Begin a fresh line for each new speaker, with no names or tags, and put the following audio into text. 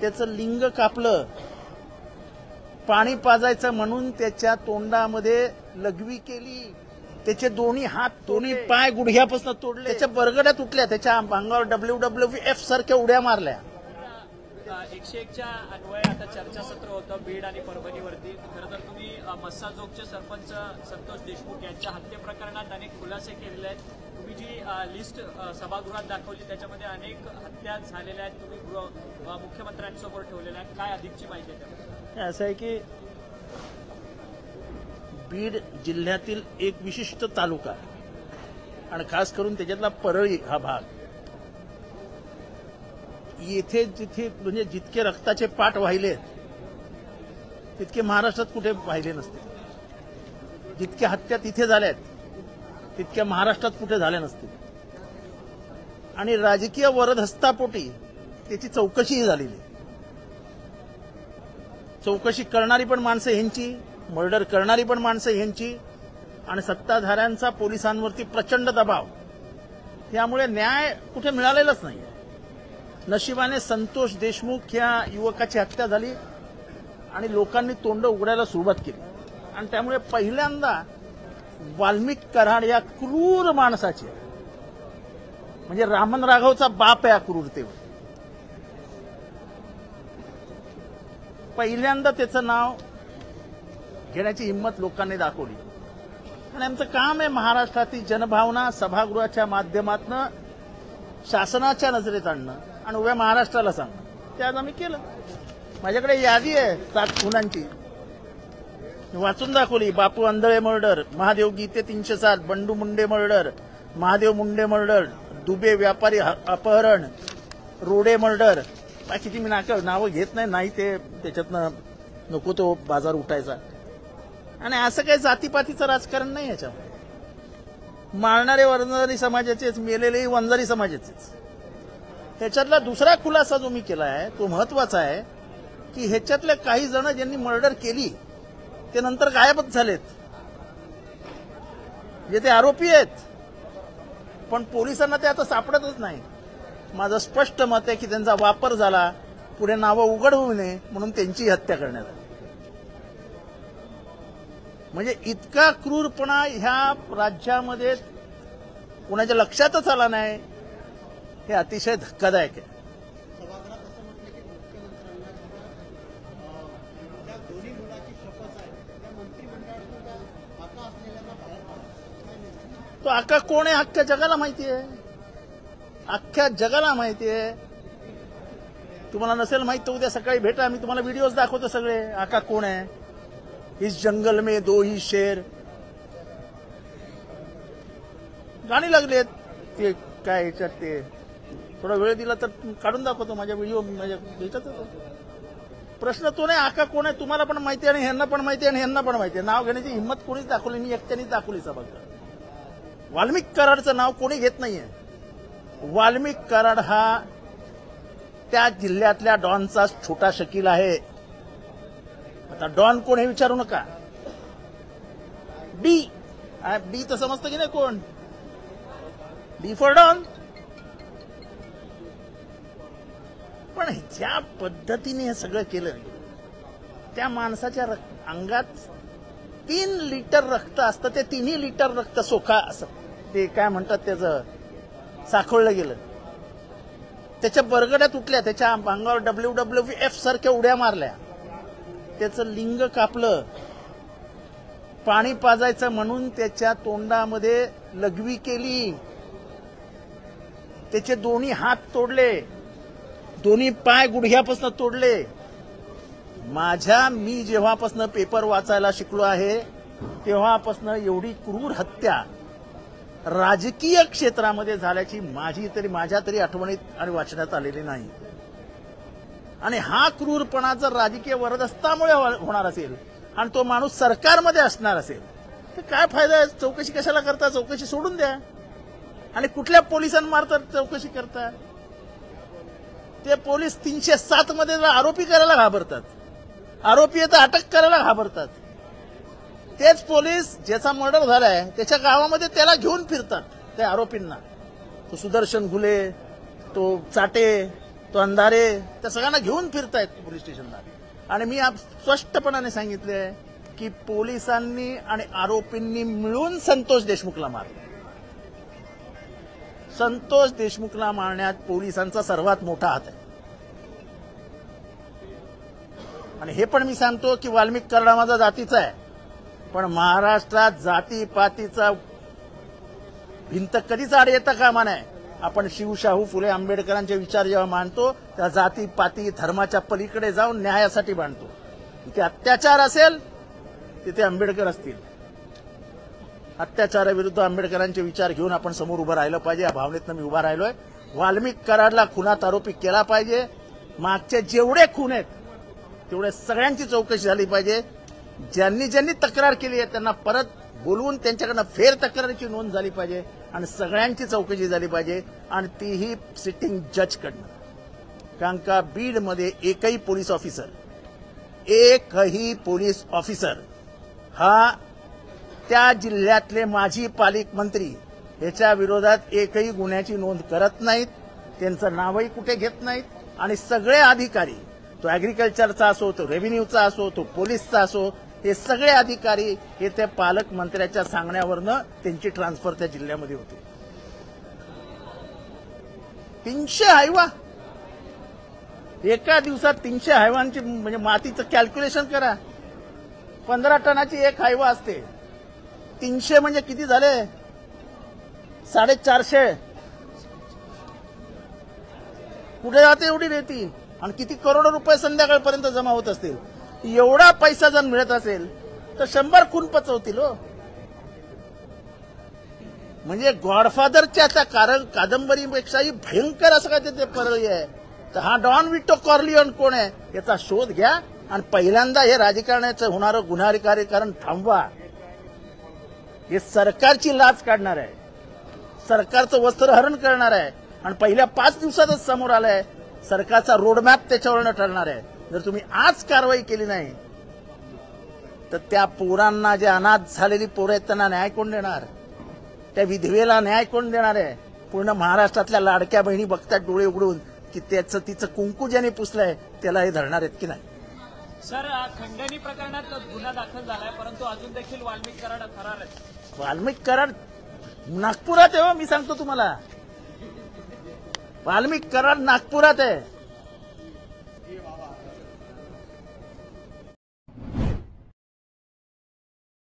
त्याचं लिंग कापलं, पाणी पाजायचं म्हणून त्याच्या तोंडामध्ये लघवी केली, त्याचे दोन्ही हात दोन्ही पाय गुडघ्यापासून तोडले, त्याच्या बरगड्या तुटल्या, त्याच्या अंगावर WWF सारख्या उड्या मारल्या.
101च्या अन्वये आता चर्चासत्र होतं बीड आणि परभणीवरती. खरं तर तुम्ही मस्साजोगचे सरपंच संतोष देशमुख यांच्या हत्ये प्रकरणात अनेक खुलासे केलेले आहेत. तुम्ही जी लिस्ट सभागृहात दाखवली त्याच्यामध्ये अनेक हत्या झालेल्या आहेत. तुम्ही मुख्यमंत्र्यांसमोर ठेवलेल्या आहेत. काय अधिकची माहिती आहे?
असं आहे की बीड जिल्ह्यातील एक विशिष्ट तालुका आणि खास करून त्याच्यातला परळी हा भाग, येथे जिथे म्हणजे जितके रक्ताचे पाट वाहिलेत तितके महाराष्ट्रात कुठे वाहिले नसते. जितक्या हत्या तिथे झाल्यात तितक्या महाराष्ट्रात कुठे झाल्या नसतील. आणि राजकीय वरदहस्तापोटी त्याची चौकशीही झालेली. चौकशी करणारी पण माणसं ह्यांची, मर्डर करणारी पण माणसं ह्यांची, आणि सत्ताधाऱ्यांचा पोलिसांवरती प्रचंड दबाव. त्यामुळे न्याय कुठे मिळालेलाच नाही. नशिबाने संतोष देशमुख या युवकाची हत्या झाली आणि लोकांनी तोंड उघडायला सुरुवात केली. आणि त्यामुळे पहिल्यांदा वाल्मिक कराड या क्रूर माणसाचे, म्हणजे रामन राघवचा बाप या क्रूरतेवर, पहिल्यांदा त्याचं नाव घेण्याची हिंमत लोकांनी दाखवली. आणि आमचं काम आहे महाराष्ट्रातील जनभावना सभागृहाच्या माध्यमातून शासनाच्या नजरेत आणणं आणि उभ्या महाराष्ट्राला सांगणं. ते आज आम्ही केलं. माझ्याकडे यादी आहे 7 खुनांची, वाचून दाखवली. बापू आंधळे मर्डर, महादेव गीते 307, बंडू मुंडे मर्डर, महादेव मुंडे मर्डर, दुबे व्यापारी अपहरण, रोडे मर्डर. किती मी नावं घेत नाही ते त्याच्यातनं नको तो बाजार उठायचा. आणि असं काही जातीपातीचं राजकारण नाही याच्यामध्ये. मारणारे वंजारी समाजाचेच, मेलेलेही वंजारी समाजाचेच. ह्याच्यातला दुसरा खुलासा जो मी केला आहे तो महत्वाचा आहे की ह्याच्यातले काही जण ज्यांनी मर्डर केली ते नंतर गायबच झालेत. जे ते आरोपी आहेत पण पोलिसांना ते आता सापडतच नाही. माझं स्पष्ट मत आहे की त्यांचा वापर झाला, पुढे नावं उघड होऊ नये म्हणून त्यांची हत्या करण्यात आली. म्हणजे इतका क्रूरपणा ह्या राज्यामध्ये कोणाच्या लक्षातच आला नाही. हे अतिशय धक्कादायक आहे. तो आका कोण आहे अख्ख्या जगाला माहिती आहे. अख्ख्या जगाला माहिती आहे. तुम्हाला नसेल माहित तर उद्या सकाळी भेटा, मी तुम्हाला व्हिडिओज दाखवतो सगळे. आका कोण आहे. इस जंगल में 2 ही शेर. गाणी लागलेत ते काय ह्याच्यात. ते थोडा वेळ दिला तर काढून दाखवतो माझ्या व्हिडिओ माझ्या ह्याच्यात. प्रश्न तो नाही आका कोण आहे. तुम्हाला पण माहिती आहे आणि ह्यांना पण माहिती आहे आणि ह्यांना पण माहिती आहे. नाव घेण्याची हिंमत कोणीच दाखवली. मी एकट्यानेच दाखवली सभागृहात. वाल्मिक कराडचं नाव कोणी घेत नाहीये. वाल्मिक कराड हा त्या जिल्ह्यातल्या डॉनचा छोटा शकील आहे. आता डॉन कोण हे विचारू नका. डी तर समजतं की नाही कोण. D for Don. पण ज्या पद्धतीने हे सगळं केलं, त्या माणसाच्या अंगात 3 लिटर रक्त असतं. ते 3ही लिटर रक्त सोखा असं ते काय म्हणतात त्याचं साखळलं गेलं. त्याच्या बरगड्या तुटल्या, त्याच्या अंगावर WWF सारख्या उड्या मारल्या, त्याचं लिंग कापलं, पाणी पाजायचं म्हणून त्याच्या तोंडामध्ये लघवी केली, त्याचे दोन्ही हात तोडले, दोन्ही पाय गुडघ्यापासून तोडले. मी जेव्हापासून पेपर वाचायला शिकलो आहे तेव्हापासून एवढी क्रूर हत्या राजकीय क्षेत्रामध्ये झाल्याची माझ्या तरी आठवणीत आणि वाचण्यात आलेली नाही. आणि हा क्रूरपणा जर राजकीय वरदहस्तामुळे होणार असेल आणि तो माणूस सरकारमध्ये असणार असेल तर काय फायदा आहे. चौकशी कशाला करता. चौकशी सोडून द्या. आणि कुठल्या पोलिसांमार्फत चौकशी करता. ते पोलीस 307 मध्ये आरोपी करायला घाबरतात. आरोपी तर अटक करायला घाबरतात. तेच पोलीस ज्याचा मर्डर झालाय त्याच्या गावामध्ये त्याला घेऊन फिरतात त्या आरोपींना. तो सुदर्शन घुले, तो चाटे, तो तो अंधारे त्या सगळ्यांना घेऊन फिरतायत पोलीस स्टेशनला. आणि मी स्पष्टपणाने सांगितले की पोलिसांनी आणि आरोपींनी मिळून संतोष देशमुखला मारलं. संतोष देशमुखला मारण्यात पोलिसांचा सर्वात मोठा हात आहे. आणि हे पण मी सांगतो की वाल्मिक कराड माझा जातीचा आहे, पण महाराष्ट्रात जातीपातीचा भिंत कधीच आड येता कामा नये. आपण शिवशाहू फुले आंबेडकरांचे विचार जेव्हा मांडतो त्या जातीपाती धर्माच्या पलीकडे जाऊन न्यायासाठी मांडतो. तिथे अत्याचार असेल तिथे आंबेडकर असतील. अत्याचाराविरुद्ध आंबेडकरांचे विचार घेऊन आपण समोर उभं राहिलं पाहिजे. या भावनेतनं मी उभा राहिलोय. वाल्मिक कराडला खुनात आरोपी केला पाहिजे. मागचे जेवढे खून आहेत तेवढे सगळ्यांची चौकशी झाली पाहिजे. ज्यांनी ज्यांनी तक्रार केली आहे त्यांना परत बोलवून त्यांच्याकडनं फेर तक्रारीची नोंद झाली पाहिजे आणि सगळ्यांची चौकशी झाली पाहिजे, आणि तीही सिटिंग जजकडनं. कारण का बीडमध्ये एकही पोलीस ऑफिसर हा त्या जिल्ह्यातले माजी पालकमंत्री याच्या विरोधात एकही गुन्ह्याची नोंद करत नाहीत. त्यांचं नावही कुठे घेत नाहीत. आणि सगळे अधिकारी, तो ऍग्रिकल्चरचा असो, तो रेव्हेन्यूचा असो, तो पोलीसचा असो, हे सगळे अधिकारी हे त्या पालकमंत्र्याच्या सांगण्यावरनं त्यांची ट्रान्सफर त्या जिल्ह्यामध्ये होते. 300 हायवा एका दिवसात, 300 हायवांची म्हणजे मातीचं कॅल्क्युलेशन करा. 15 टनाची एक हायवा असते. 300 म्हणजे किती झाले? 450. कुठे जाते एवढी रेती? आणि किती करोड रुपये संध्याकाळपर्यंत जमा होत असतील. एवढा पैसा जर मिळत असेल तर 100 खून पचवतील हो. म्हणजे गॉडफादरच्या त्या कादंबरीपेक्षाही भयंकर असं काय ते पर्याय आहे. तर हा डॉन विटो कॉर्लिओन कोण आहे याचा शोध घ्या आणि पहिल्यांदा हे राजकारणाचं होणारं गुन्हेगारीकरण थांबवा. हे सरकारची लाच काढणार आहे, सरकारचं वस्त्रहरण करणार आहे. आणि पहिल्या 5 दिवसातच समोर आलंय सरकारचा रोडमॅप त्याच्यावरनं ठरणार आहे. जर तुम्ही आज कारवाई केली नाही तर त्या पोरांना, जे अनाथ झालेली पोरं आहेत त्यांना न्याय कोण देणार? त्या विधवेला न्याय कोण देणार आहे? पूर्ण महाराष्ट्रातल्या लाडक्या बहिणी बघतात डोळे उघडून की तिचं कुंकू ज्याने पुसलंय त्याला हे धरणार आहेत की नाही.
सर, खंडणी प्रकरणात गुन्हा दाखल झालाय, परंतु अजून देखील वाल्मिक कराड फरार आहेत.
वाल्मिक कराड नागपुरात आहे. मी सांगतो तुम्हाला, वाल्मिक कराड नागपुरात आहे.